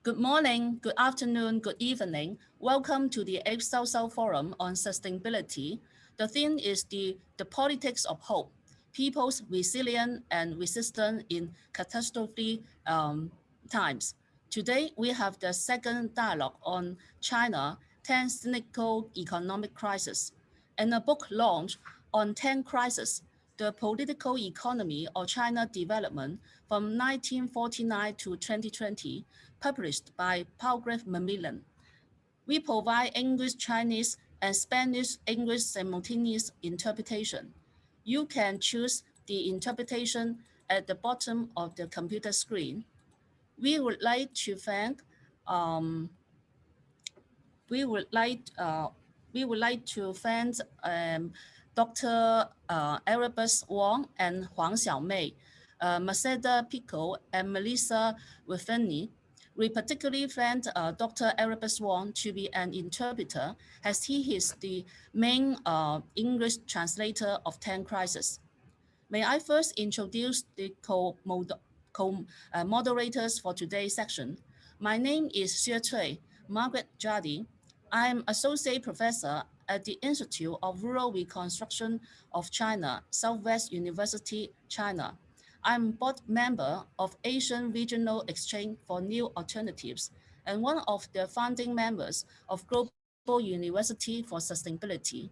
Good morning, good afternoon, good evening. Welcome to the 8th South-South Forum on Sustainability. The theme is the politics of hope, people's resilience and resistance in catastrophic times. Today, we have the second dialogue on China, 10 cyclical economic crises, and a book launch on 10 crises, the political economy of China development from 1949 to 2020, published by Palgrave Macmillan. We provide English, Chinese, and Spanish English simultaneous interpretation. You can choose the interpretation at the bottom of the computer screen. We would like to thank Dr. Erebus Wong and Huang Xiaomei, Maseda Pico, and Melissa Witheny. We particularly thank Dr. Erebus Wong to be an interpreter, as he is the main English translator of 10 Crises. May I first introduce the co-moderators for today's section. My name is Tsui, Margaret Jadi. I am Associate Professor at the Institute of Rural Reconstruction of China, Southwest University, China. I'm board member of Asian Regional Exchange for New Alternatives and one of the founding members of Global University for Sustainability.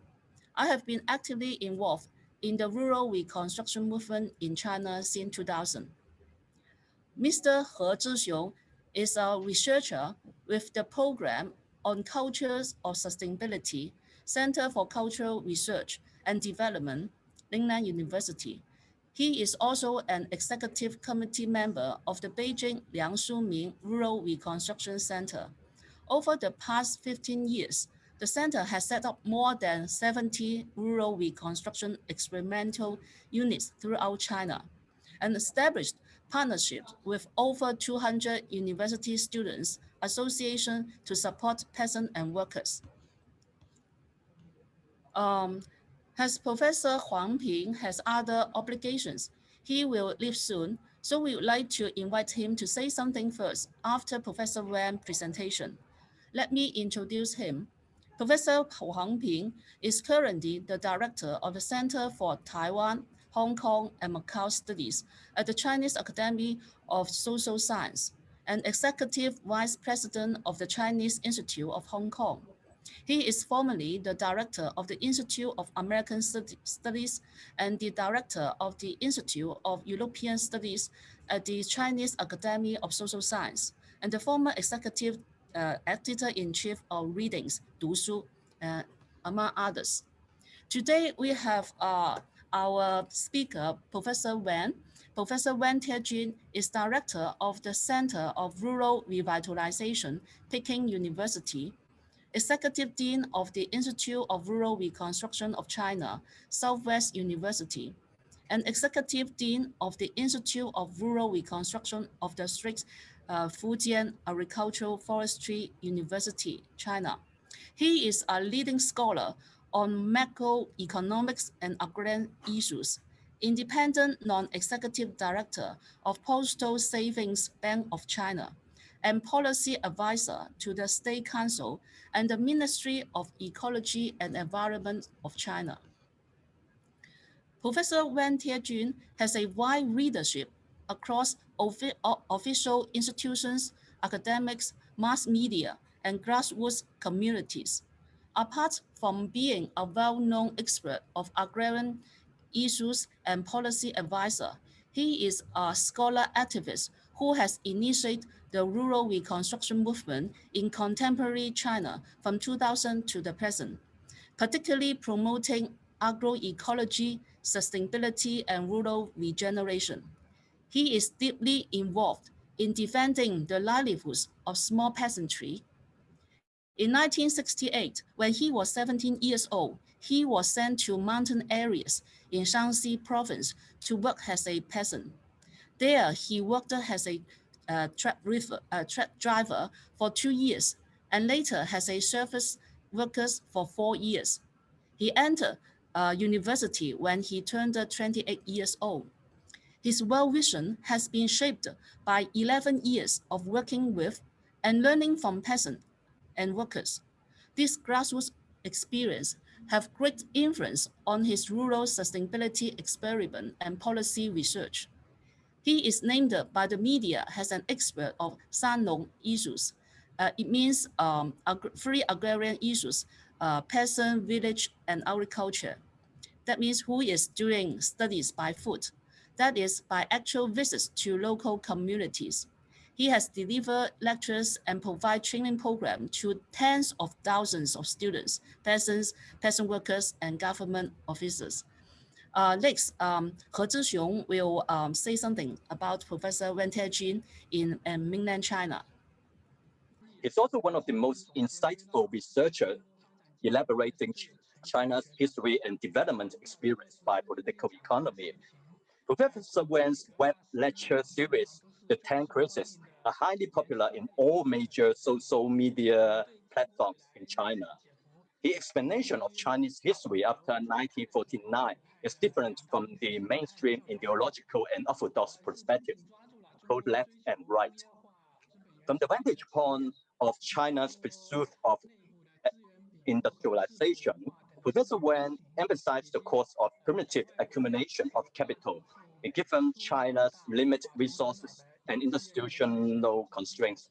I have been actively involved in the rural reconstruction movement in China since 2000. Mr. He Zhixiong is a researcher with the program on Cultures of Sustainability, Center for Cultural Research and Development, Lingnan University. He is also an executive committee member of the Beijing Liangshu Ming Rural Reconstruction Center. Over the past 15 years, the center has set up more than 70 rural reconstruction experimental units throughout China and established partnerships with over 200 university students associations to support peasants and workers. As Professor Huang Ping has other obligations, he will leave soon, so we would like to invite him to say something first after Professor Wen's presentation. Let me introduce him. Professor Huang Ping is currently the director of the Center for Taiwan, Hong Kong, and Macau Studies at the Chinese Academy of Social Science and executive vice president of the Chinese Institute of Hong Kong. He is formerly the director of the Institute of American Studies and the director of the Institute of European Studies at the Chinese Academy of Social Science, and the former executive editor-in-chief of Readings, 读书, among others. Today, we have our speaker, Professor Wen. Professor WEN Tiejun is director of the Center of Rural Revitalization, Peking University, Executive Dean of the Institute of Rural Reconstruction of China, Southwest University, and Executive Dean of the Institute of Rural Reconstruction of the Strict Fujian Agricultural Forestry University, China. He is a leading scholar on macroeconomics and agrarian issues, independent non-executive director of Postal Savings Bank of China, and policy advisor to the State Council and the Ministry of Ecology and Environment of China. Professor WEN Tiejun has a wide readership across official institutions, academics, mass media, and grassroots communities. Apart from being a well-known expert of agrarian issues and policy advisor, he is a scholar activist who has initiated the rural reconstruction movement in contemporary China from 2000 to the present, particularly promoting agroecology, sustainability, and rural regeneration. He is deeply involved in defending the livelihoods of small peasantry. In 1968, when he was 17 years old, he was sent to mountain areas in Shaanxi province to work as a peasant. There, he worked as a truck driver for 2 years and later as a service worker for 4 years. He entered university when he turned 28 years old. His world vision has been shaped by 11 years of working with and learning from peasants and workers. This grassroots experience have great influence on his rural sustainability experiment and policy research. He is named by the media as an expert of Sanong issues. It means free agrarian issues, peasant, village, and agriculture. That means who is doing studies by foot. That is by actual visits to local communities. He has delivered lectures and provide training programs to tens of thousands of students, peasants, peasant workers, and government officers. Next, Zhixiong will say something about Professor WEN Tiejun in mainland China. He's also one of the most insightful researchers elaborating China's history and development experience by political economy. Professor Wen's web lecture series, The 10 Crises, are highly popular in all major social media platforms in China. The explanation of Chinese history after 1949 is different from the mainstream ideological and orthodox perspective, both left and right. From the vantage point of China's pursuit of industrialization, Professor Wen emphasized the cost of primitive accumulation of capital, given China's limited resources and institutional constraints.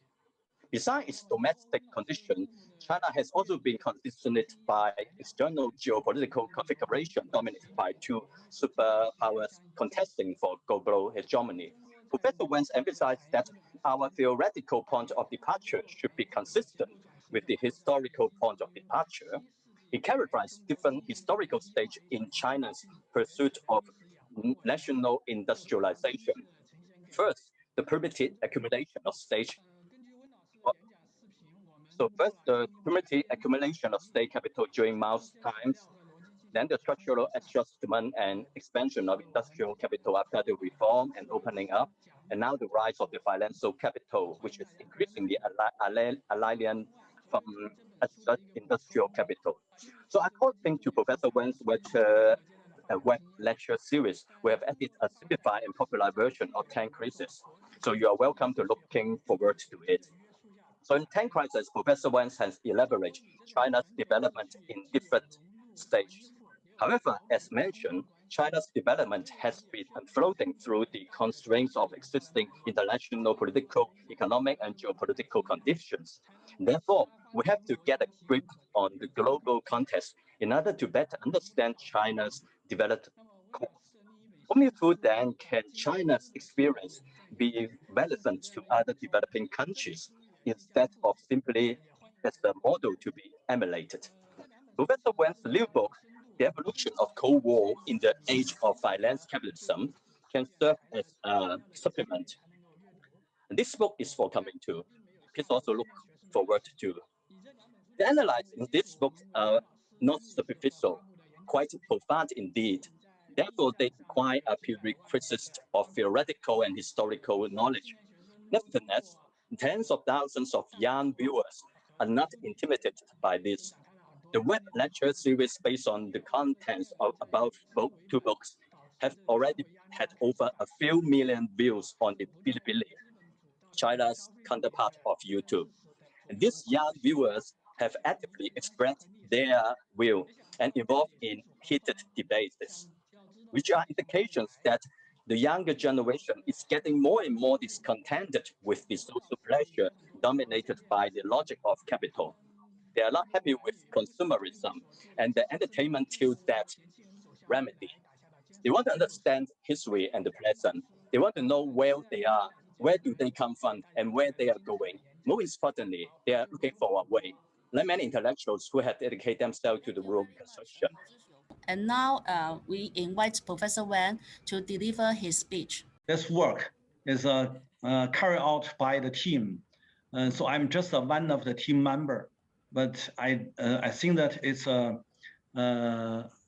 Besides its domestic condition, China has also been conditioned by external geopolitical configuration dominated by two superpowers contesting for global hegemony. Professor Wen emphasized that our theoretical point of departure should be consistent with the historical point of departure. He characterized different historical stages in China's pursuit of national industrialization. First, the primitive accumulation of stage. So first, the primitive accumulation of state capital during Mao's times, then the structural adjustment and expansion of industrial capital after the reform and opening up, and now the rise of the financial capital, which is increasingly alien from industrial capital. So according to Professor Wen's web lecture series, we have added a simplified and popular version of 10 Crises. So you are welcome to looking forward to it. So in 10 Crises, Professor Wen has elaborated China's development in different stages. However, as mentioned, China's development has been unfolding through the constraints of existing international political, economic, and geopolitical conditions. Therefore, we have to get a grip on the global context in order to better understand China's development course. Only through then can China's experience be relevant to other developing countries instead of simply as a model to be emulated. Professor Wen's new book, The Evolution of Cold War in the Age of Finance Capitalism, can serve as a supplement. And this book is forthcoming too. Please also look forward to. The analyses in this book are not superficial, quite profound indeed. Therefore, they require a prerequisite of theoretical and historical knowledge. Nevertheless, tens of thousands of young viewers are not intimidated by this. The web lecture series based on the contents of above two books have already had over a few million views on the Bilibili, China's counterpart of YouTube. And these young viewers have actively expressed their view and involved in heated debates, which are indications that the younger generation is getting more and more discontented with the social pleasure dominated by the logic of capital. They are not happy with consumerism and the entertainment till that remedy. They want to understand history and the present. They want to know where they are, where do they come from, and where they are going. Most importantly, they are looking for a way. Like many intellectuals who have dedicated themselves to the rural reconstruction. And now we invite Professor Wen to deliver his speech. This work is carried out by the team. So I'm just one of the team member, but I think that it's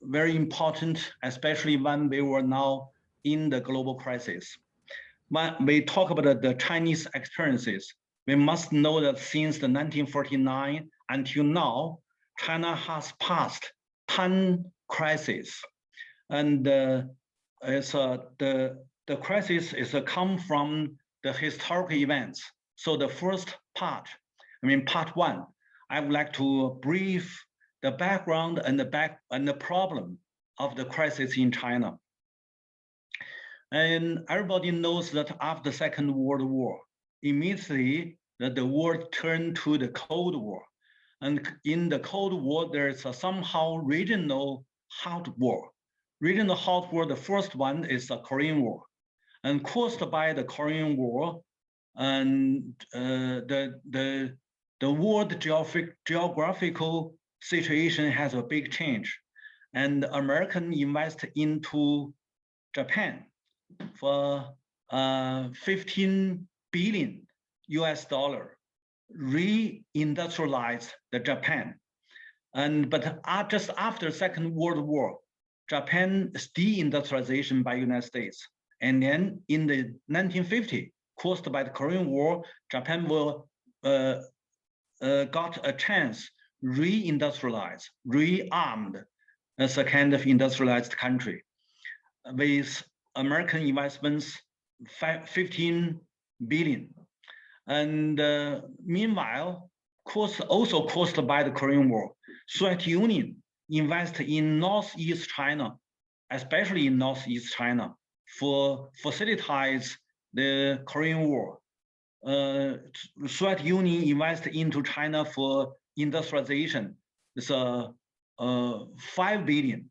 very important, especially when we were now in the global crisis. When we talk about the Chinese experiences, we must know that since the 1949 until now, China has passed 10 crises. And the crisis is come from the historical events So the first part, part one, I would like to brief the background and the problem of the crisis in China. And everybody knows that after the Second World War, immediately that the world turned to the Cold War. And in the Cold War, there's a somehow regional hot war. Regional hot war, the first one is the Korean War. And caused by the Korean War, and the world geographical situation has a big change. And American invest into Japan for 15 billion US dollar, re-industrialize the Japan. But just after Second World War, Japan's de-industrialization by United States. And then in the 1950, caused by the Korean War, Japan will got a chance re-industrialize, re-armed as a kind of industrialized country with American investments 15 billion. And meanwhile, also caused by the Korean War, Soviet Union invest in Northeast China, especially in Northeast China, for facilitates the Korean War. Soviet Union invest into China for industrialization. It's 5 billion.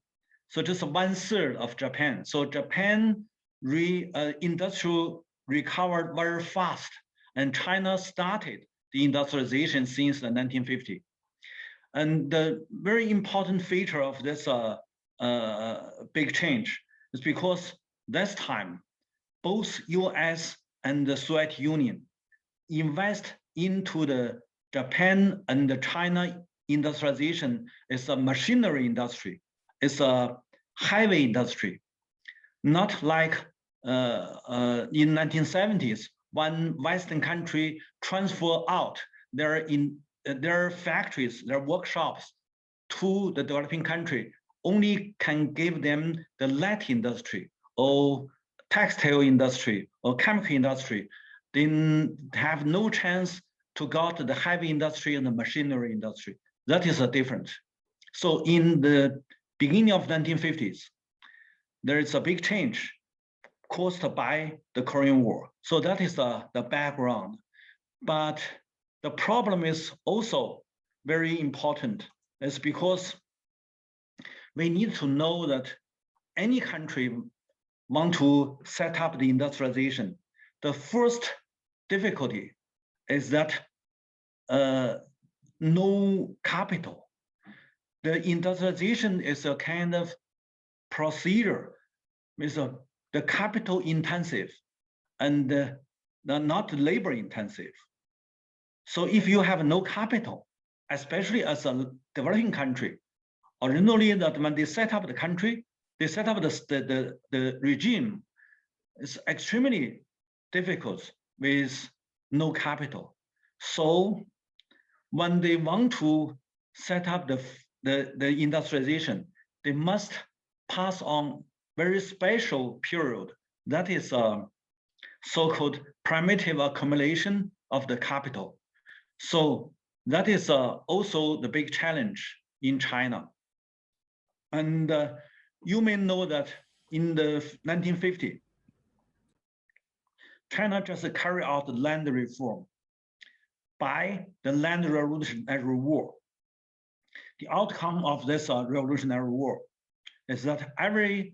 So just 1/3 of Japan. So Japan industrial recovered very fast, and China started the industrialization since the 1950s. And the very important feature of this big change is because this time, both US and the Soviet Union invest into the Japan and the China industrialization is a machinery industry. It's a heavy industry, not like in 1970s, when Western country transfer out their factories, their workshops to the developing country, only can give them the light industry or textile industry or chemical industry. They have no chance to go to the heavy industry and the machinery industry. That is a difference. So in the beginning of 1950s, there is a big change caused by the Korean War. So that is the background. But the problem is also very important. It's because we need to know that any country want to set up the industrialization. The first difficulty is that no capital. The industrialization is a kind of procedure with the capital intensive and not labor intensive. So if you have no capital, especially as a developing country, originally that when they set up the country, they set up the regime is extremely difficult with no capital. So when they want to set up the industrialization, they must pass on very special period. That is a so-called primitive accumulation of the capital. So that is also the big challenge in China. And you may know that in the 1950s, China just carried out the land reform by the land revolutionary war. The outcome of this revolutionary war is that every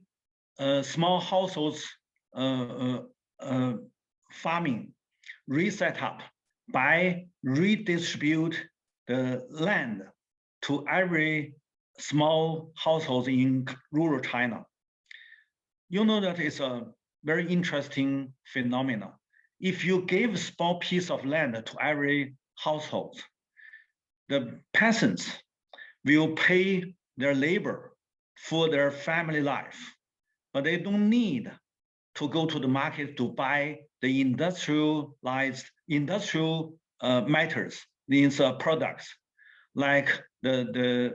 small households farming reset up by redistribute the land to every small household in rural China. You know that it's a very interesting phenomenon. If you give a small piece of land to every household, the peasants will pay their labor for their family life, but they don't need to go to the market to buy the industrial matters, these products, like the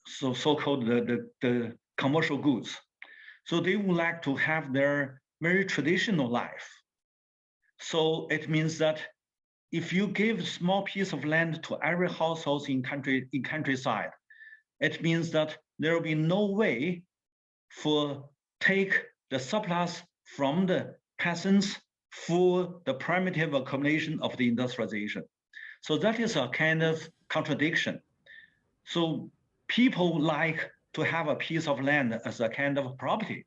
so-called the commercial goods. So they would like to have their very traditional life. So it means that if you give small piece of land to every household in countryside, it means that there will be no way for take the surplus from the peasants for the primitive accumulation of the industrialization. So that is a kind of contradiction. So people like to have a piece of land as a kind of property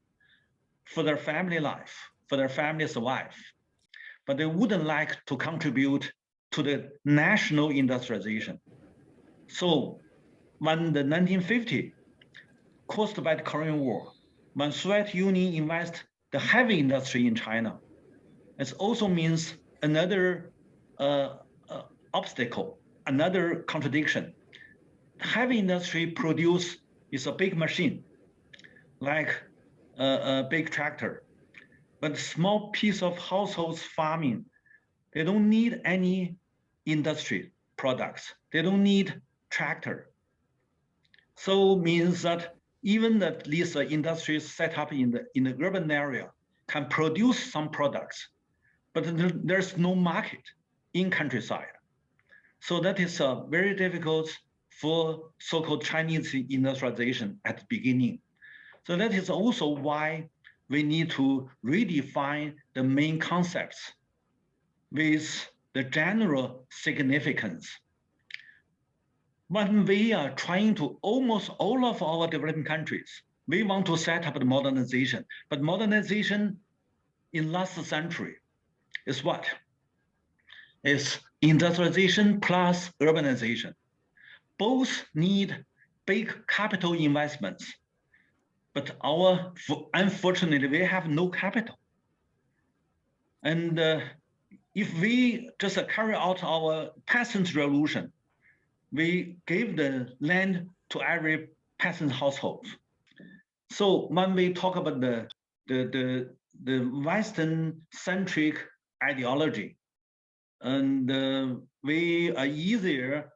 for their family life, for their family's life, but they wouldn't like to contribute to the national industrialization. So when the 1950, caused by the Korean War, when Soviet Union invest the heavy industry in China, it also means another obstacle, another contradiction. Heavy industry produce is a big machine, like a big tractor, but small piece of household farming, they don't need any industry products. They don't need tractor. So means that even that these industries set up in the urban area can produce some products, but there's no market in countryside. So that is very difficult for so-called Chinese industrialization at the beginning. So that is also why we need to redefine the main concepts with the general significance. When we are trying to, almost all of our developing countries, we want to set up the modernization, but modernization in last century is what? Is industrialization plus urbanization. Both need big capital investments, but unfortunately, we have no capital. And if we just carry out our peasant revolution, we gave the land to every peasant household. So when we talk about the Western-centric ideology, and we are easier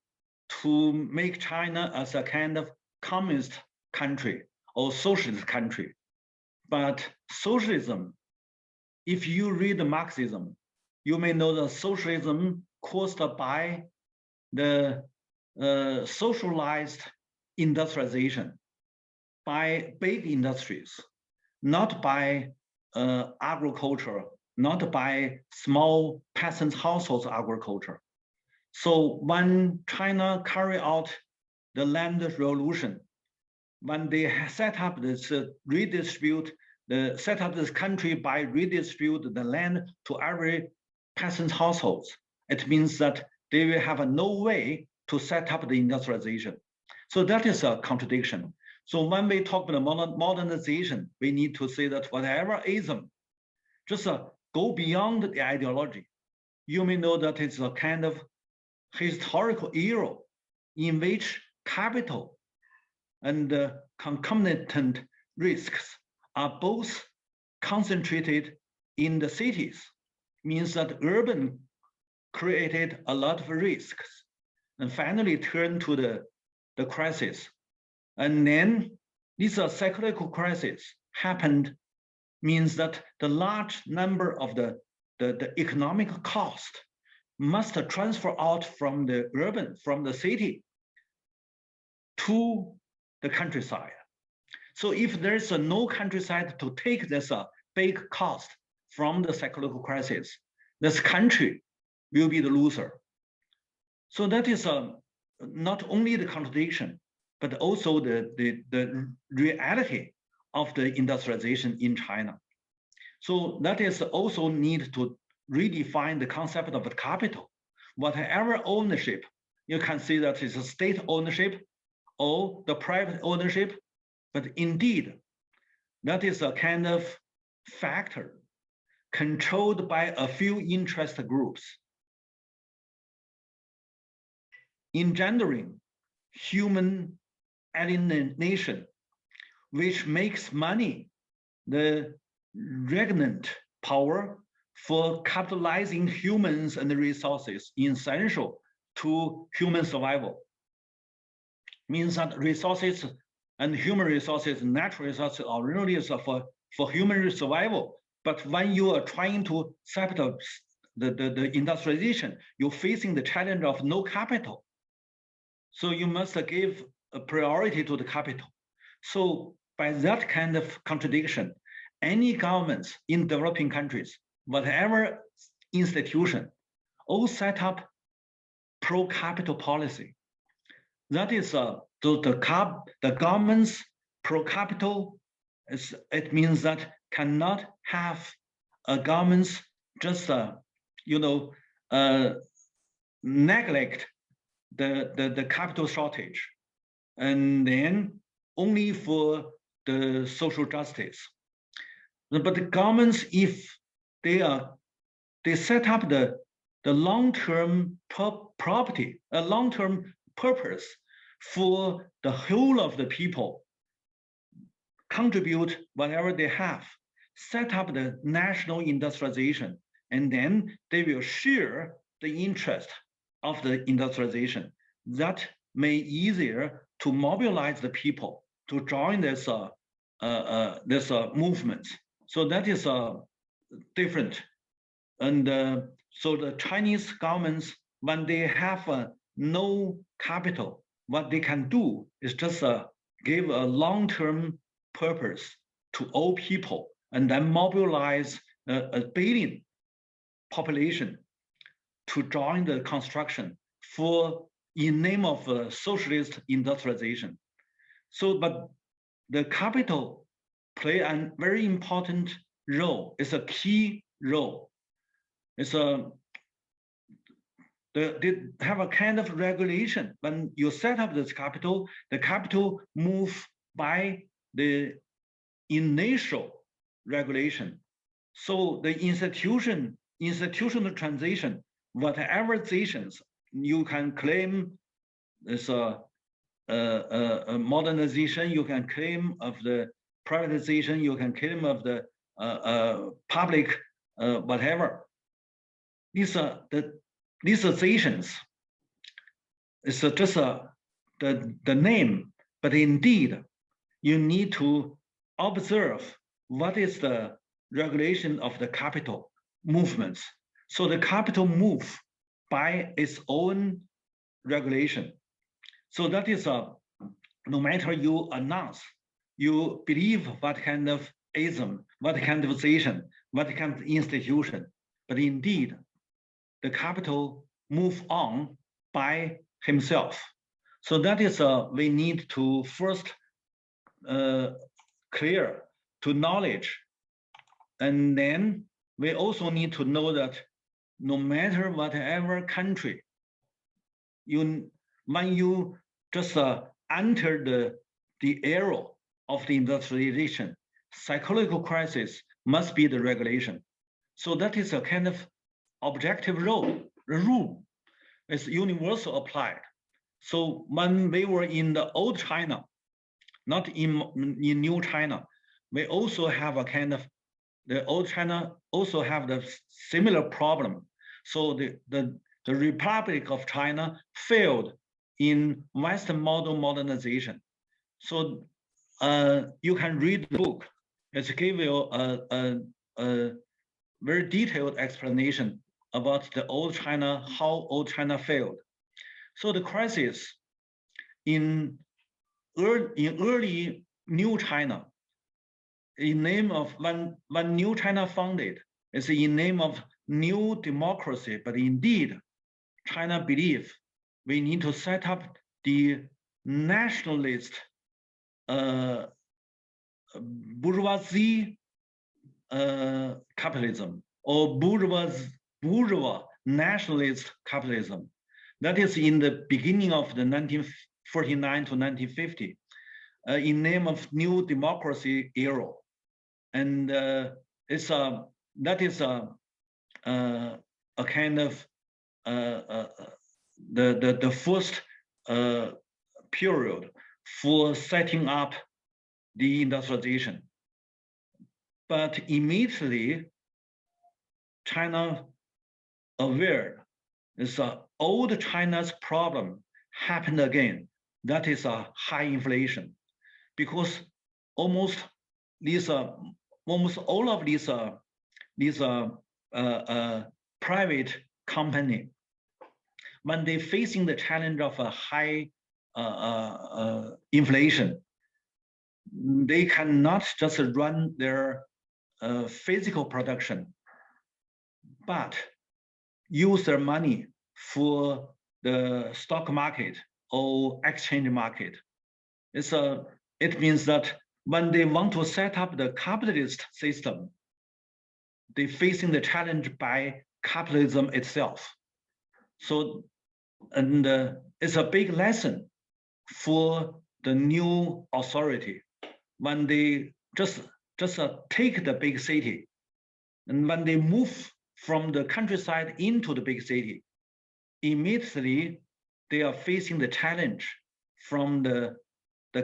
to make China as a kind of communist country or socialist country. But socialism, if you read Marxism, you may know that socialism caused by the socialized industrialization by big industries, not by agriculture, not by small peasant households agriculture. So when China carry out the land revolution, when they set up this set up this country by redistribute the land to every peasant households, it means that they will have no way to set up the industrialization. So that is a contradiction. So when we talk about modernization, we need to say that whatever ism, just go beyond the ideology. You may know that it's a kind of historical era in which capital and concomitant risks are both concentrated in the cities, means that urban created a lot of risks and finally turned to the crisis. And then this cyclical crisis happened, means that the large number of the economic cost must transfer out from the urban, from the city to the countryside. So if there's no countryside to take this big cost from the cyclical crisis, this country will be the loser. So that is not only the contradiction, but also the reality of the industrialization in China. So that is also need to redefine the concept of the capital. Whatever ownership, you can see that it's a state ownership or the private ownership, but indeed, that is a kind of factor controlled by a few interest groups, engendering human alienation, which makes money the regnant power for capitalizing humans and the resources essential to human survival. Means that resources and human resources, natural resources are really for human survival. But when you are trying to set up the industrialization, you're facing the challenge of no capital. So you must give a priority to the capital. So by that kind of contradiction, any governments in developing countries, whatever institution, all set up pro-capital policy. That is the government's pro-capital. It means that cannot have a government's just neglect the capital shortage, and then only for the social justice. But the governments, if they set up the long-term property, a long-term purpose for the whole of the people, contribute whatever they have, set up the national industrialization, and then they will share the interest of the industrialization. That may easier to mobilize the people to join this movement. So that is different. And so the Chinese governments, when they have no capital, what they can do is just give a long-term purpose to all people, and then mobilize a billion population to join the construction in name of socialist industrialization. So, but the capital play a very important role. It's a key role. It's they have a kind of regulation. When you set up this capital, the capital move by the initial regulation. So the institutional transition, whatever decisions you can claim as a modernization, you can claim of the privatization, you can claim of the public whatever. These decisions is just the name, but indeed you need to observe what is the regulation of the capital movements. So the capital move by its own regulation. So that is no matter you announce, you believe what kind of ism, what kind of decision, what kind of institution, but indeed the capital move on by himself. So that is we need to first clear to knowledge, and then we also need to know that no matter whatever country, when you just enter the era of the industrialization, cyclical crisis must be the regulation. So that is a kind of objective rule. It's universal applied. So when we were in the old China, not in new China, we also have a kind of, the old China also have the similar problem. So the Republic of China failed in Western model modernization. So you can read the book. It's give you a very detailed explanation about the old China, how old China failed. So the crisis in early new China, in name of when new China founded, it's in name of new democracy, but indeed China believe we need to set up the nationalist bourgeoisie capitalism, or bourgeois nationalist capitalism. That is in the beginning of the 1949 to 1950, in name of new democracy era. And it's that is a kind of the first period for setting up the industrialization. But immediately, China aware is old China's problem happened again. That is a high inflation, because almost all of these private company, when they facing the challenge of a high inflation, they cannot just run their physical production, but use their money for the stock market or exchange market. It means that when they want to set up the capitalist system, they're facing the challenge by capitalism itself. So, and it's a big lesson for the new authority when they just take the big city, and when they move from the countryside into the big city, immediately they are facing the challenge from the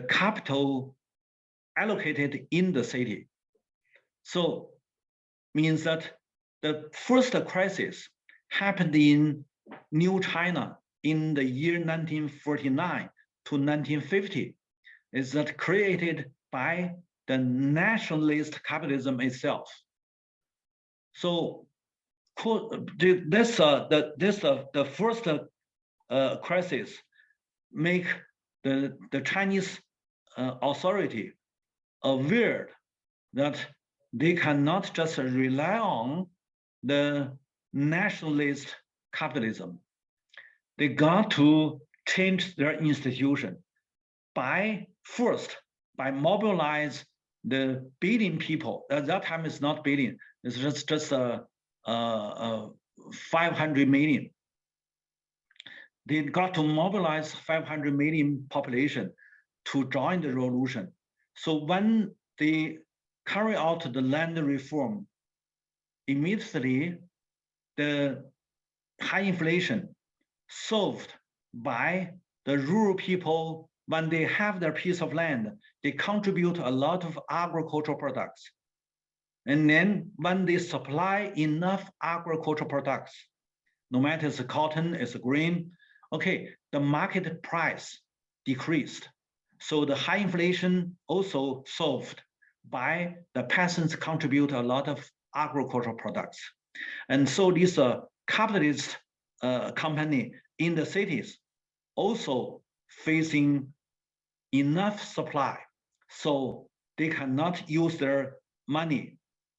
capital allocated in the city. So means that the first crisis happened in New China in the year 1949 to 1950, is that created by the nationalist capitalism itself. So the first crisis make the Chinese authority aware that they cannot just rely on the nationalist capitalism. They got to change their institution by mobilize the billion people. At that time, it's not billion. It's just 500 million. They got to mobilize 500 million population to join the revolution. So when they carry out the land reform, immediately the high inflation solved by the rural people. When they have their piece of land, they contribute a lot of agricultural products. And then when they supply enough agricultural products, no matter it's cotton, it's grain, okay, the market price decreased. So the high inflation also solved by the peasants contribute a lot of agricultural products. And so this capitalist company in the cities also facing enough supply, so they cannot use their money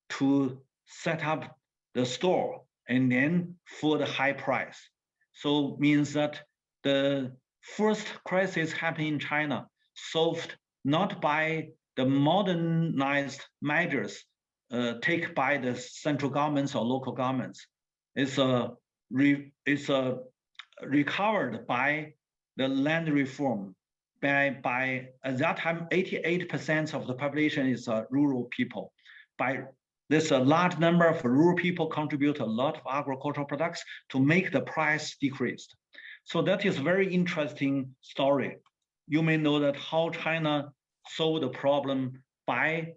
to set up the store and then for the high price. So means that the first crisis happened in China solved not by the modernized measures taken by the central governments or local governments. It's recovered by the land reform. By at that time, 88% of the population is rural people. By this large number of rural people contribute a lot of agricultural products to make the price decreased. So that is a very interesting story. You may know that how China solved the problem by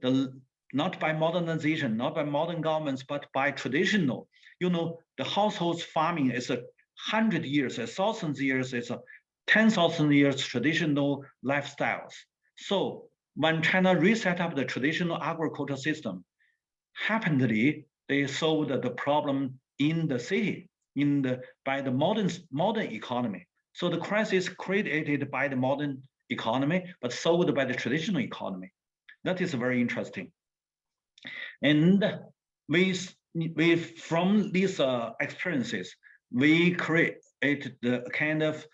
not by modernization, not by modern governments, but by traditional. You know, the household farming is 100 years, 1,000 years, it's 10,000 years traditional lifestyles. So when China reset up the traditional agricultural system, happily they solved the problem in the city, by the modern economy. So the crisis created by the modern economy, but solved by the traditional economy. That is very interesting. And from these experiences, we create the kind of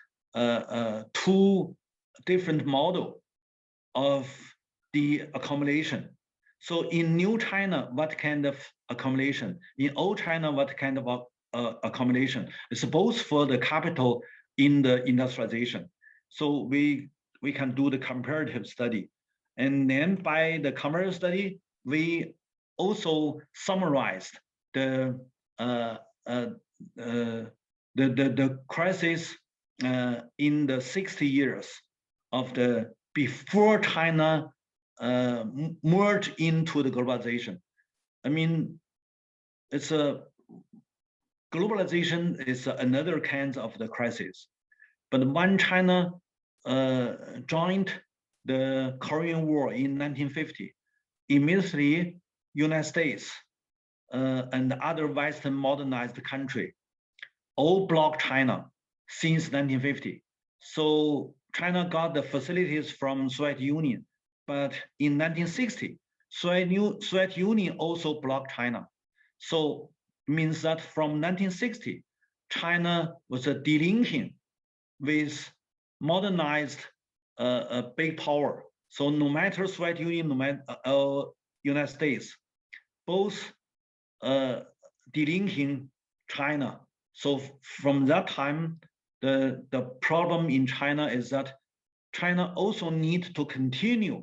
two different model of the accumulation. So in New China, what kind of accumulation? In Old China, what kind of accumulation? It's both for the capital in the industrialization. So we can do the comparative study. And then by the comparative study, we also summarized the crisis in the 60 years of the before China merged into the globalization. I mean, it's a globalization is another kind of the crisis. But when China joined the Korean War in 1950, immediately United States and other Western modernized country all blocked China since 1950. So China got the facilities from Soviet Union, but in 1960, Soviet Union also blocked China. So means that from 1960, China was delinking with modernized big power. So no matter Soviet Union, no matter United States, both delinking China. So from that time, the problem in China is that China also needs to continue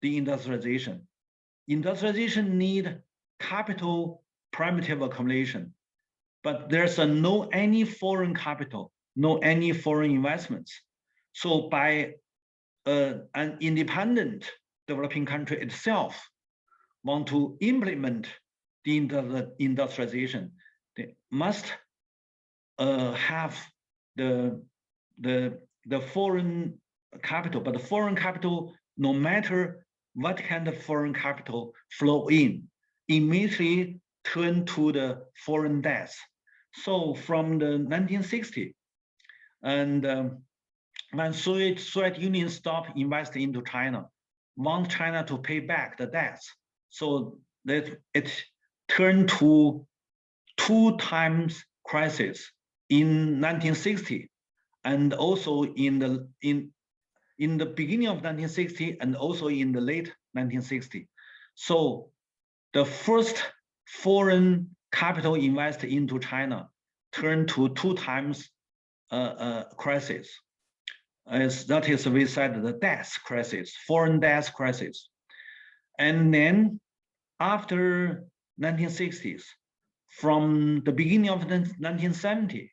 the industrialization. Industrialization need capital primitive accumulation, but there's no any foreign capital, no any foreign investments. So by an independent developing country itself want to implement the industrialization, they must have the foreign capital, but the foreign capital, no matter what kind of foreign capital flow in, immediately turn to the foreign debts. So from the 1960, and when Soviet Union stopped investing into China, want China to pay back the debts, so that it turned to 2 times crisis in 1960, and also in the beginning of 1960, and also in the late 1960. So the first foreign capital invested into China turned to 2 times crisis. That is, we said the debt crisis, foreign debt crisis. And then after 1960s, from the beginning of the 1970s,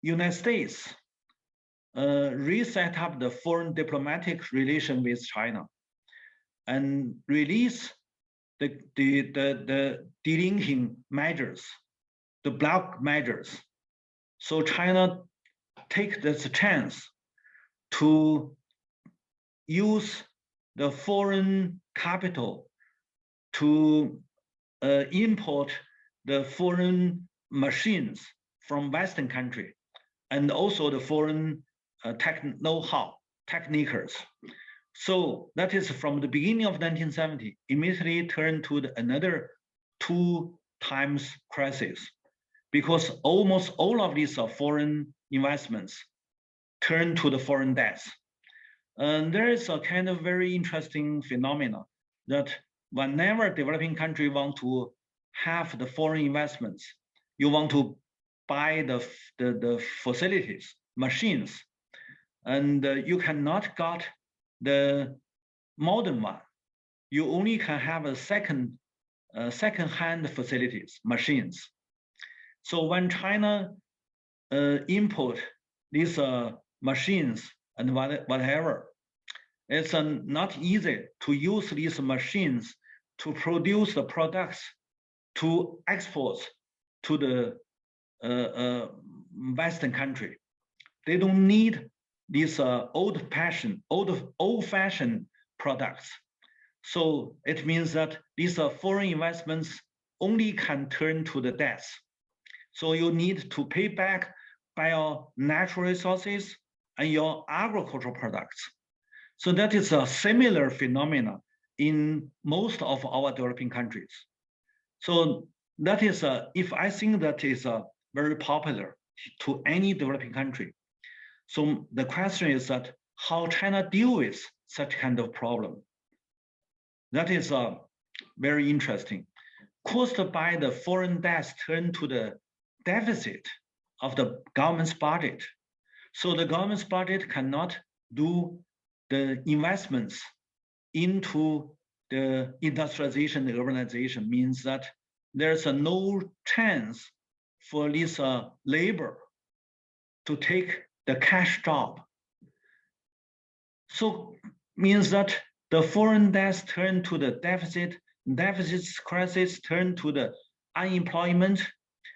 United States reset up the foreign diplomatic relation with China and release the delinking measures, the block measures. So China take this chance to use the foreign capital to import the foreign machines from Western country, and also the foreign know-how, techniques. So that is from the beginning of 1970, immediately turned to another 2 times crisis, because almost all of these foreign investments turn to the foreign debts. And there is a kind of very interesting phenomena that whenever developing country want to have the foreign investments, you want to buy the facilities, machines, and you cannot get the modern one. You only can have a second-hand facilities, machines. So when China import these machines and whatever, it's not easy to use these machines to produce the products to export to the Western country. They don't need these old-fashioned products. So it means that these foreign investments only can turn to the debts. So you need to pay back by your natural resources and your agricultural products. So that is a similar phenomena in most of our developing countries. So that is, if I think that is very popular to any developing country. So the question is that how China deal with such kind of problem. That is very interesting. Caused by the foreign debts turned to the deficit of the government's budget. So the government's budget cannot do the investments into the industrialization, the urbanization, means that there's no chance for this labor to take the cash job. So means that the foreign debts turn to the deficit, deficits crisis turn to the unemployment,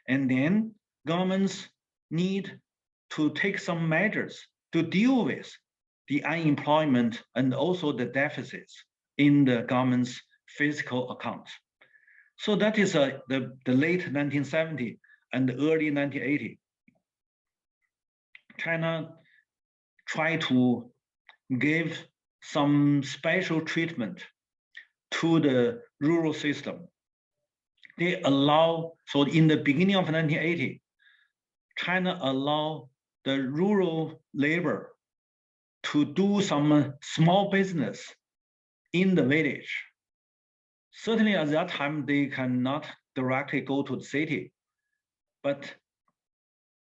and then governments need to take some measures to deal with the unemployment and also the deficits in the government's fiscal accounts. So that is the late 1970 and the early 1980. China tried to give some special treatment to the rural system. They allow, so in the beginning of 1980, China allowed the rural labor to do some small business in the village. Certainly at that time, they cannot directly go to the city, but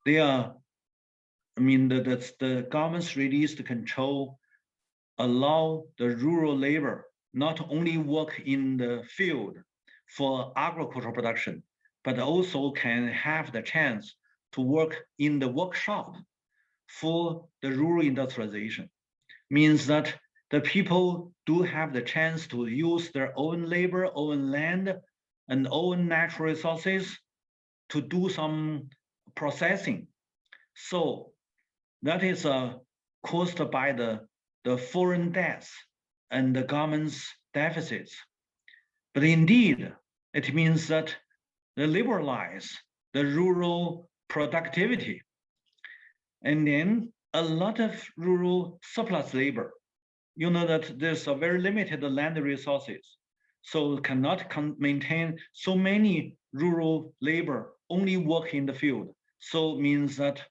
they are, I mean, the government's released control allow the rural labor not only work in the field for agricultural production, but also can have the chance to work in the workshop for the rural industrialization. Means that the people do have the chance to use their own labor, own land, and own natural resources to do some processing. So that is caused by the foreign debts and the government's deficits. But indeed, it means that they liberalize the rural productivity. And then a lot of rural surplus labor. You know that there's a very limited land resources. So cannot maintain so many rural labor only work in the field. So means that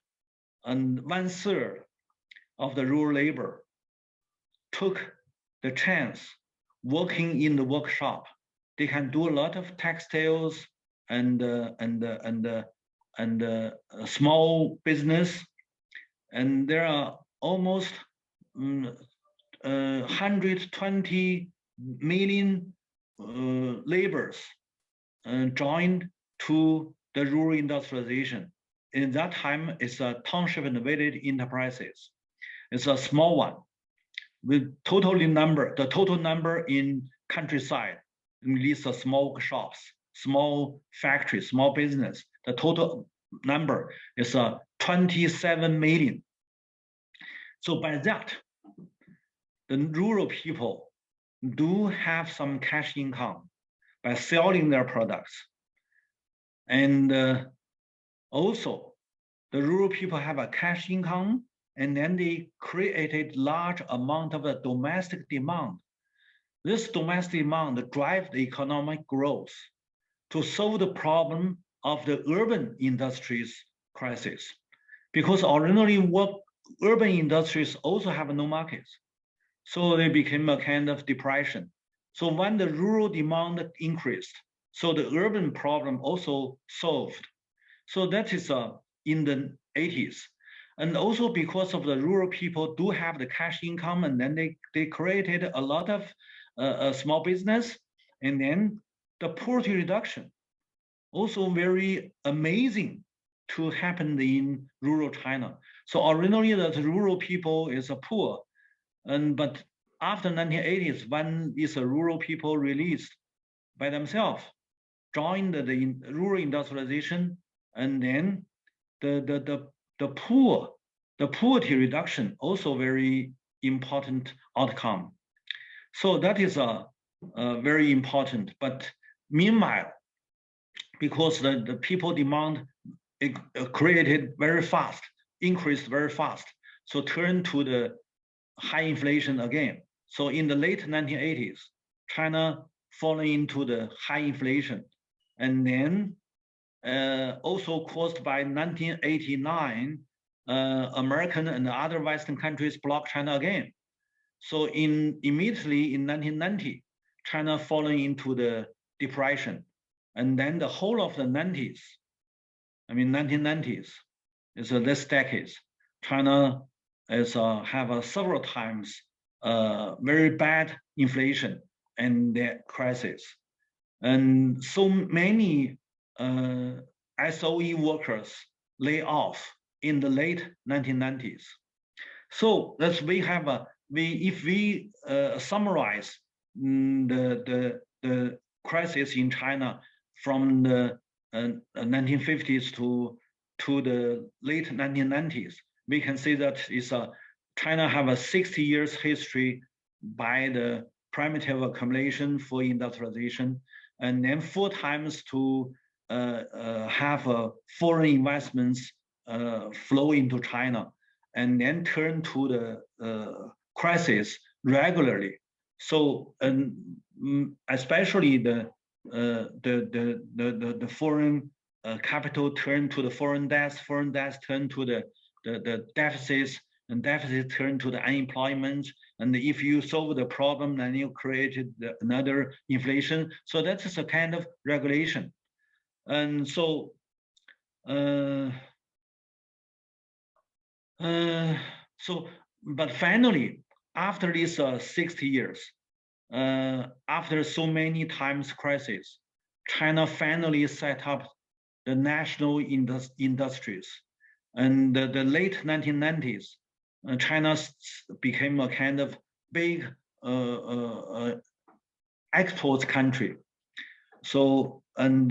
1/3 of the rural labor took the chance working in the workshop. They can do a lot of textiles and small business, and there are almost 120 million laborers joined to the rural industrialization. In that time, it's a township and village enterprises. It's a small one. With the total number in countryside, at least small shops, small factories, small business, the total number is 27 million. So by that, the rural people do have some cash income by selling their products. And also, the rural people have a cash income, and then they created large amount of the domestic demand. This domestic demand drives the economic growth to solve the problem of the urban industries crisis. Because originally urban industries also have no markets. So they became a kind of depression. So when the rural demand increased, so the urban problem also solved. So that is in the 80s. And also because of the rural people do have the cash income, and then they created a lot of small business, and then the poverty reduction, also very amazing to happen in rural China. So originally the rural people is poor, but after 1980s, when these rural people released by themselves, joined the rural industrialization, and then the poverty reduction also very important outcome. So that is very important. But meanwhile, because the people demand created very fast, increased very fast, so turned to the high inflation again. So in the late 1980s, China falling into the high inflation, and then also caused by 1989, American and other Western countries blocked China again. So immediately in 1990, China falling into the depression. And then the whole of the 90s, I mean 1990s, is this decade, China is have several times very bad inflation and the crisis. And so many SOE workers lay off in the late 1990s. So that's if we summarize the crisis in China from the 1950s to the late 1990s, we can say that China have a 60 years history by the primitive accumulation for industrialization. and then 4 times to have foreign investments flow into China, and then turn to the crisis regularly. So, especially the foreign capital turn to the foreign debts turn to the deficits, and deficit turn to the unemployment. And if you solve the problem, then you created another inflation. So that is a kind of regulation. And so, but finally, after these 60 years, after so many times crisis, China finally set up the national industries. And the late 1990s, China became a kind of big export country. So, and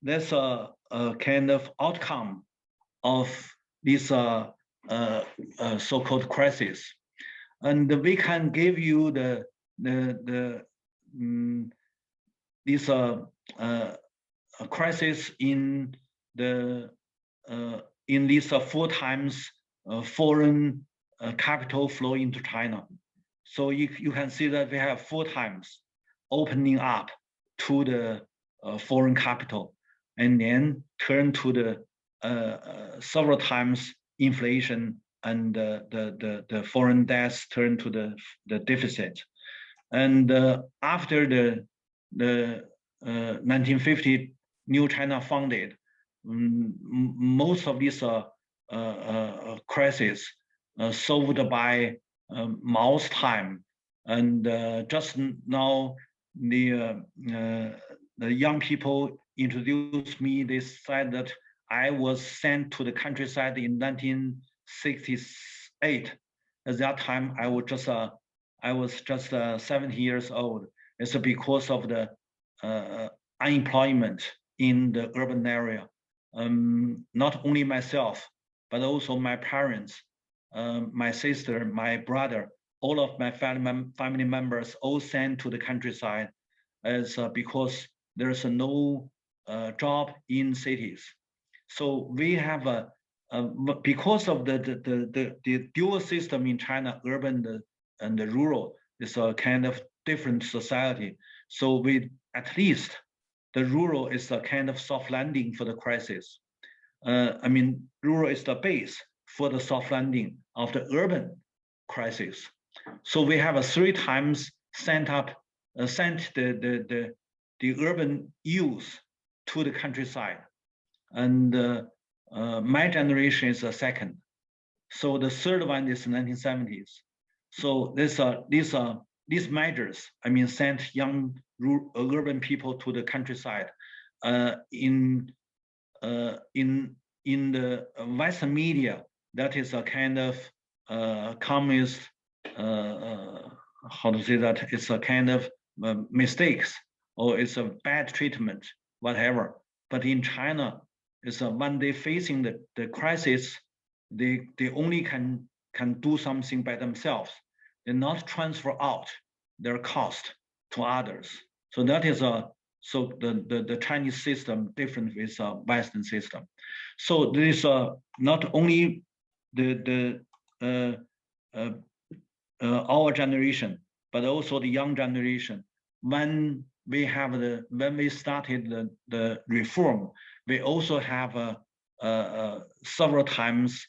that's a kind of outcome of this so-called crisis. And we can give you this crisis in these 4 times foreign capital flow into China. So you can see that we have 4 times opening up to the foreign capital, and then turn to the several times inflation, and the foreign debts turn to the deficit. And after the 1950 New China founded, most of these crises solved by Mao's time. And just now, the young people introduced me. They said that I was sent to the countryside in 1968. At that time, I was just 70 years old. It's because of the unemployment in the urban area. Not only myself, but also my parents, my sister, my brother, all of my family members all sent to the countryside, as because there's no job in cities. So we have because of the dual system in China, urban and the rural, is a kind of different society. So we, at least the rural is a kind of soft landing for the crisis. I mean, rural is the base for the soft landing of the urban crisis. So we have 3 times sent the urban youth to the countryside, and my generation is the second. So the third one is 1970s. So these measures, I mean, sent young urban people to the countryside. In the Western media, that is a kind of communist, how to say that, it's a kind of mistakes, or it's a bad treatment, whatever. But in China, it's when they facing the crisis, they only can do something by themselves. They not transfer out their cost to others. So that is so the Chinese system different with Western system. So there is not only our generation, but also the young generation. When we started the reform, we also have several times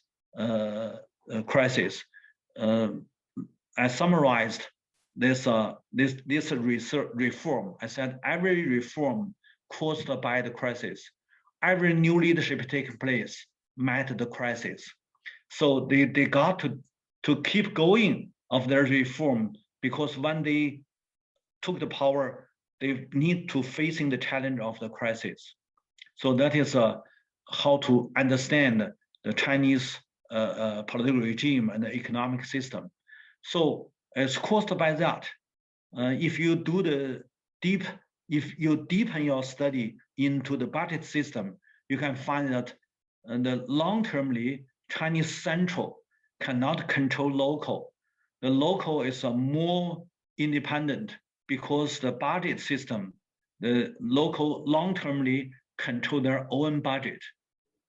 crisis. I summarized this reform. I said every reform caused by the crisis, every new leadership taking place met the crisis. So they got to keep going of their reform, because when they took the power, they need to facing the challenge of the crisis. So that is how to understand the Chinese political regime and the economic system. So it's caused by that. If you deepen your study into the budget system, you can find that the long-termly Chinese central cannot control local. The local is more independent, because the budget system, the local long-termly control their own budget.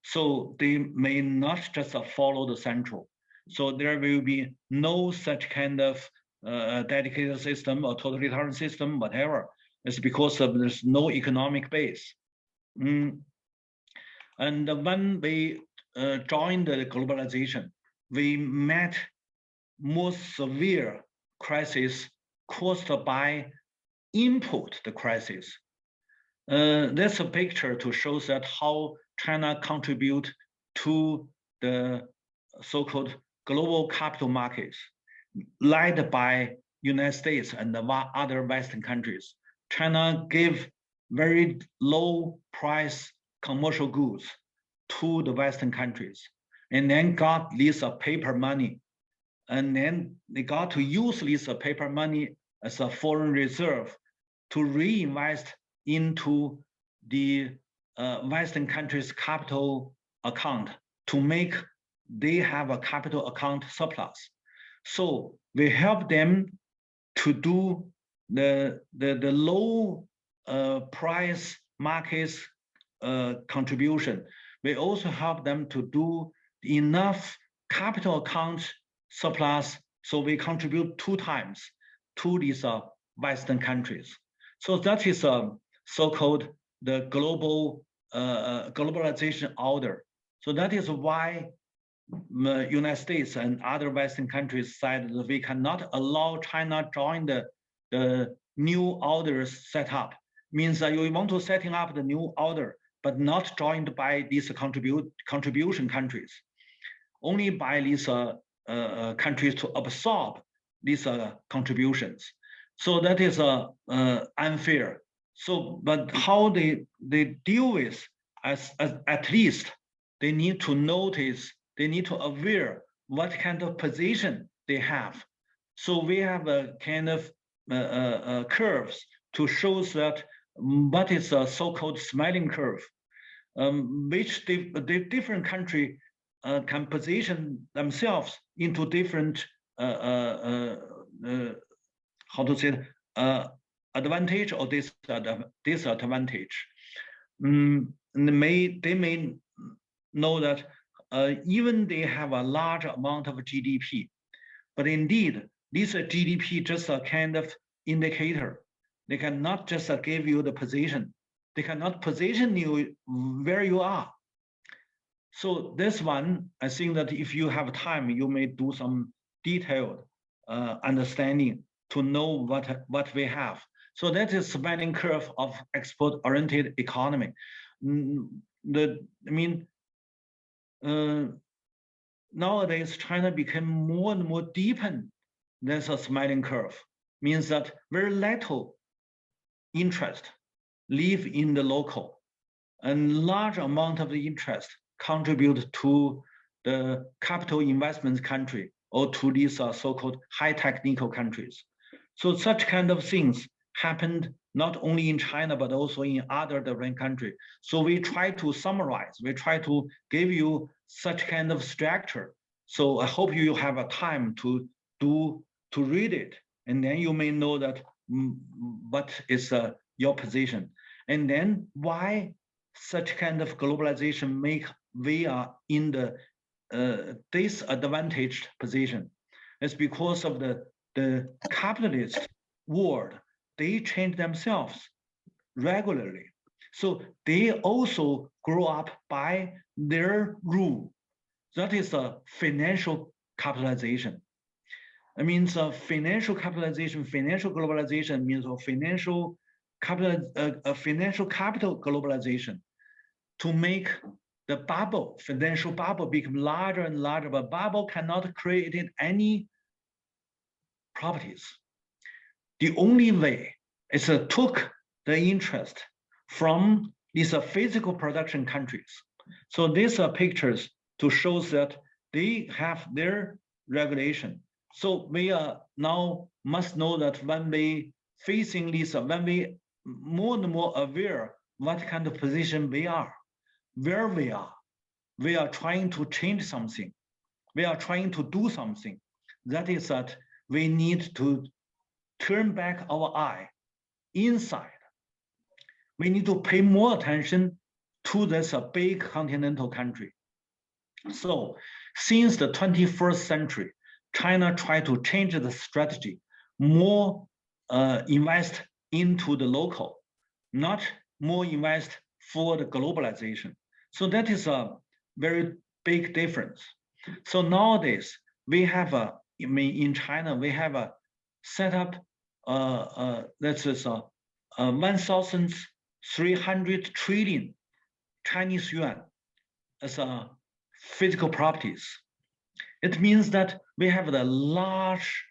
So they may not just follow the central. So there will be no such kind of dedicated system or totalitarian system, whatever. It's because of there's no economic base. And when we joined the globalization, we met more severe crisis caused by input the crisis. That's a picture to show that how China contribute to the so-called global capital markets led by United States and the other Western countries. China gave very low price commercial goods to the Western countries and then got this paper money. And then they got to use this paper money as a foreign reserve to reinvest into the Western countries' capital account to make they have a capital account surplus. So we help them to do the low price markets contribution. We also help them to do enough capital account surplus, so we contribute 2 times to these Western countries. So that is so-called the global globalization order. So that is why the United States and other Western countries said that we cannot allow China join the new orders set up. Means that you want to setting up the new order, but not joined by these contribution countries, only by these countries to absorb these contributions. So that is unfair. So, but how they deal with, as at least they need to notice, they need to aware what kind of position they have. So we have a kind of curves to show that what is a so-called smiling curve, which the different country can position themselves into different how to say advantage or disadvantage. They may know that even they have a large amount of GDP, but indeed this GDP just a kind of indicator. They cannot just give you the position. They cannot position you where you are. So this one, I think that if you have time, you may do some detailed understanding to know what we have. So that is spanning curve of export-oriented economy. Nowadays, China became more and more deepened. That's a smiling curve. Means that very little interest live in the local, and large amount of the interest contribute to the capital investment country or to these so-called high technical countries. So such kind of things happened not only in China, but also in other different countries. So we try to summarize, we try to give you such kind of structure. So I hope you have a time to read it, and then you may know that what is your position. And then why such kind of globalization make we are in the disadvantaged position. It's because of the capitalist world. They change themselves regularly. So they also grow up by their rule. That is a financial capitalization. It means financial capitalization, financial globalization means a financial capital globalization to make the bubble, financial bubble, become larger and larger, but bubble cannot create any properties. The only way is to took the interest from these physical production countries. So these are pictures to show that they have their regulation. So we now must know that when we facing this, when we more and more aware what kind of position we are, where we are trying to change something, we are trying to do something. That is that we need to turn back our eye inside we need to pay more attention to this big continental country. So since the 21st century, China tried to change the strategy, more invest into the local, not more invest for the globalization. So that is a very big difference. So nowadays, we have in China, we have a set up, that is 1,300 trillion Chinese yuan as a physical properties. It means that we have the large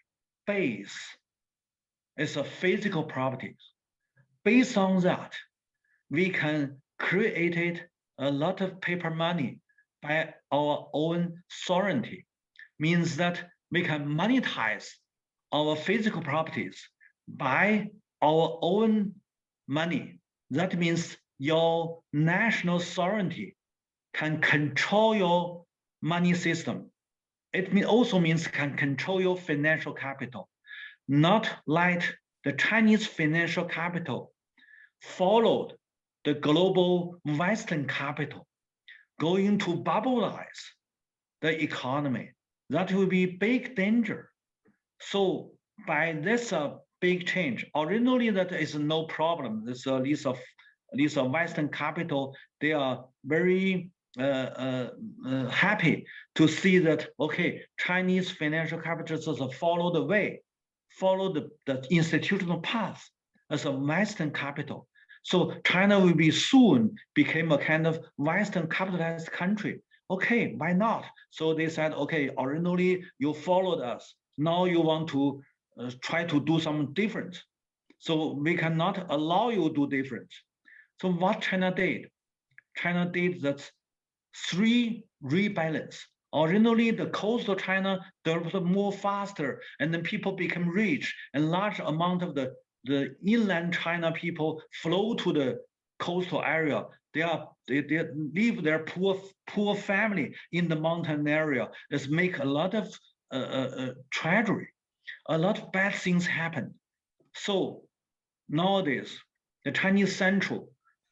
base as a physical properties. Based on that, we can create a lot of paper money by our own sovereignty. Means that we can monetize our physical properties by our own money. That means your national sovereignty can control your money system. It also means can control your financial capital, not like the Chinese financial capital followed the global Western capital, going to bubbleize the economy. That will be big danger. So by this big change, originally that is no problem. This these Western capital, they are very happy to see that, okay, Chinese financial capital follow the way, follow the institutional path as a Western capital. So China will be soon become a kind of Western capitalized country. Okay, why not? So they said, okay, originally you followed us. Now you want to try to do something different. So we cannot allow you to do different. So what China did? China did that 3 rebalance. Originally, the coastal China developed more faster, and then people become rich, and large amount of the inland China people flow to the coastal area. They leave their poor family in the mountain area. This make a lot of tragedy. A lot of bad things happen. So nowadays, the Chinese Central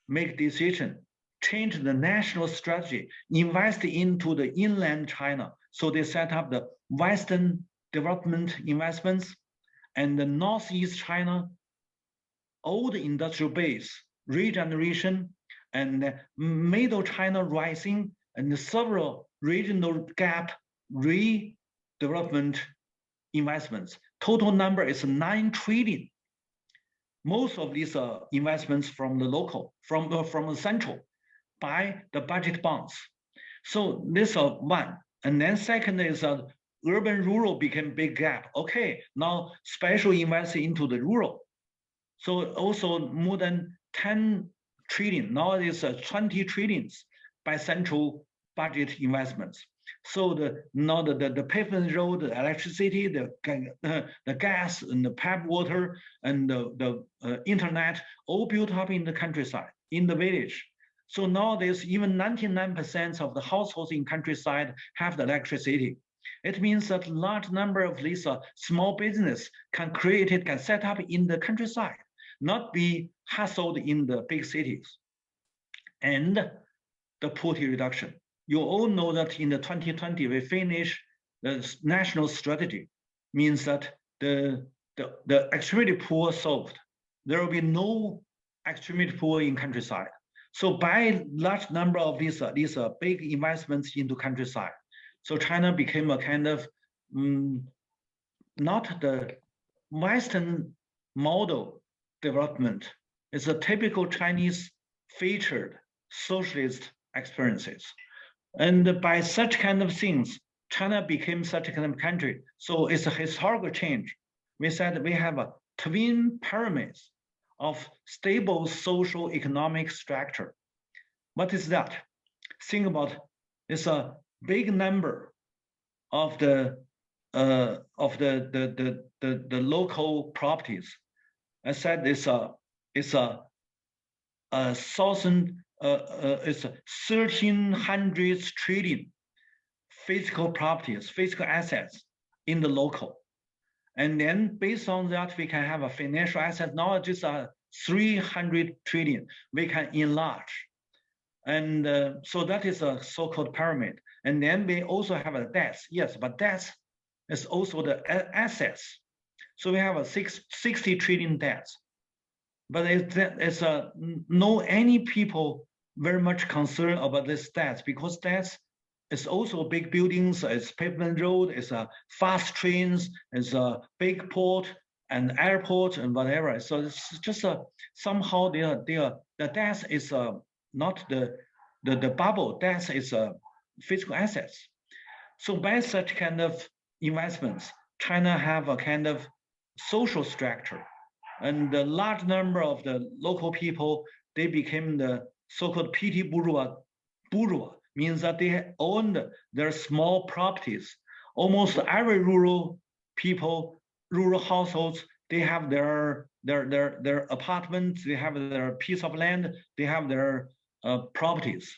make decision, change the national strategy, invest into the inland China. So they set up the Western development investments and the Northeast China, old industrial base, regeneration, and middle China rising, and several regional gap redevelopment investments. Total number is 9 trillion. Most of these investments from the local, from the central, by the budget bonds. So this is one. And then second is urban-rural became big gap. Okay, now special invest into the rural. So also more than 10 trillion, now it is 20 trillions by central budget investments. So now the pavement road, the electricity, the gas and the pipe water and the internet all built up in the countryside, in the village. So nowadays, even 99% of the households in countryside have the electricity. It means that large number of these small business can set up in the countryside, not be hustled in the big cities. And the poverty reduction. You all know that in the 2020, we finished the national strategy, means that the extremely poor solved. There will be no extremely poor in countryside. So by large number of these big investments into countryside, so China became a kind of not the Western model development. It's a typical Chinese featured socialist experiences. And by such kind of things, China became such a kind of country. So it's a historical change. We said we have a twin pyramids of stable social economic structure. What is that? Think about it's a big number of the local properties. I said it's a 1,300 trillion physical properties, physical assets in the local. And then based on that, we can have a financial asset. Now just 300 trillion, we can enlarge. And so that is a so-called pyramid. And then we also have a debts. Yes, but debts is also the assets. So we have a 60 trillion debts. But it's no any people very much concerned about this debts, because debts is also big buildings, it's pavement road, it's fast trains, it's a big port and airport and whatever. So it's just somehow the debts is not the bubble. Debts is physical assets. So by such kind of investments, China have a kind of social structure, and the large number of the local people, they became the so-called petty bourgeois, means that they owned their small properties. Almost every rural people, rural households, they have their apartments, they have their piece of land, they have their properties.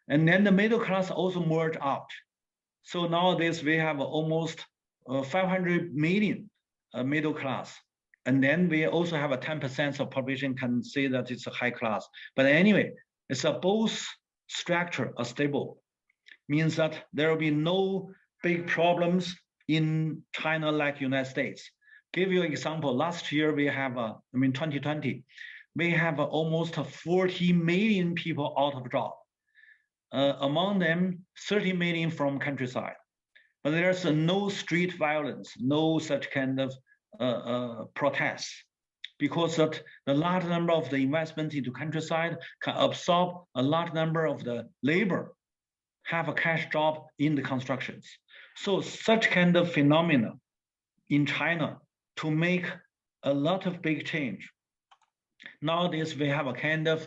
And then the middle class also merged out. So nowadays we have almost 500 million middle class. And then we also have a 10% of population can say that it's a high class. But anyway, it's a both structure are stable. Means that there will be no big problems in China like United States. Give you an example, last year we have, 2020, we have almost 40 million people out of job. Among them, 30 million from countryside. But there's no street violence, no such kind of protests, because that the large number of the investment into countryside can absorb a large number of the labor, have a cash job in the constructions. So such kind of phenomena in China to make a lot of big change. Nowadays, we have a kind of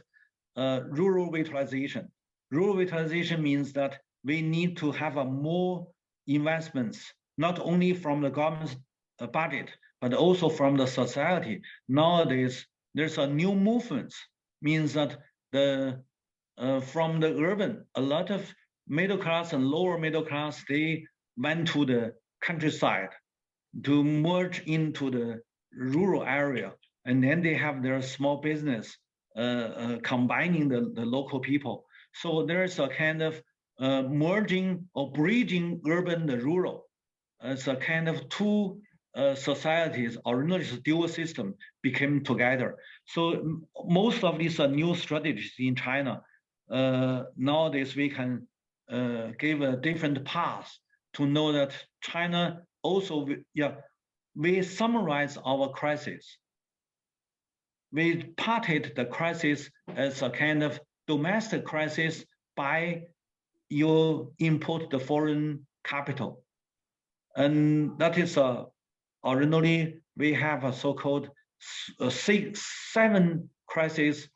rural revitalization. Rural revitalization means that we need to have a more investments, not only from the government's budget, but also from the society. Nowadays, there's a new movement, means that from the urban, a lot of middle class and lower middle class, they went to the countryside to merge into the rural area. And then they have their small business combining the local people. So there's a kind of merging or bridging urban and rural. It's a kind of two societies, originally it's a dual system, became together. So most of these new strategies in China, nowadays we can give a different path to know that China also, we summarize our crisis. We parted the crisis as a kind of domestic crisis by you import the foreign capital. And that is originally we have a so-called 7 crises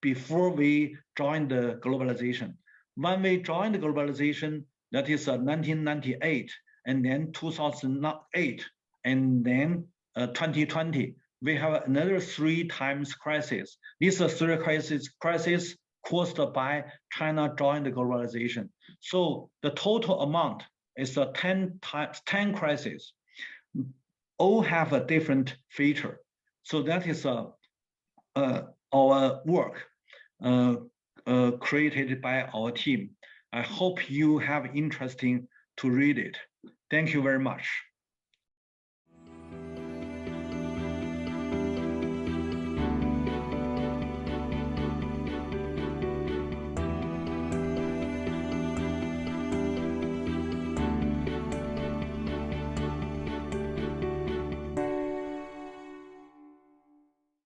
before we joined the globalization. When we joined the globalization, that is 1998, and then 2008, and then 2020, we have another 3 times crisis. These are 3 crises caused by China joined the globalization. So the total amount is 10 crises. All have a different feature. So that is our work created by our team. I hope you have interesting to read it. Thank you very much.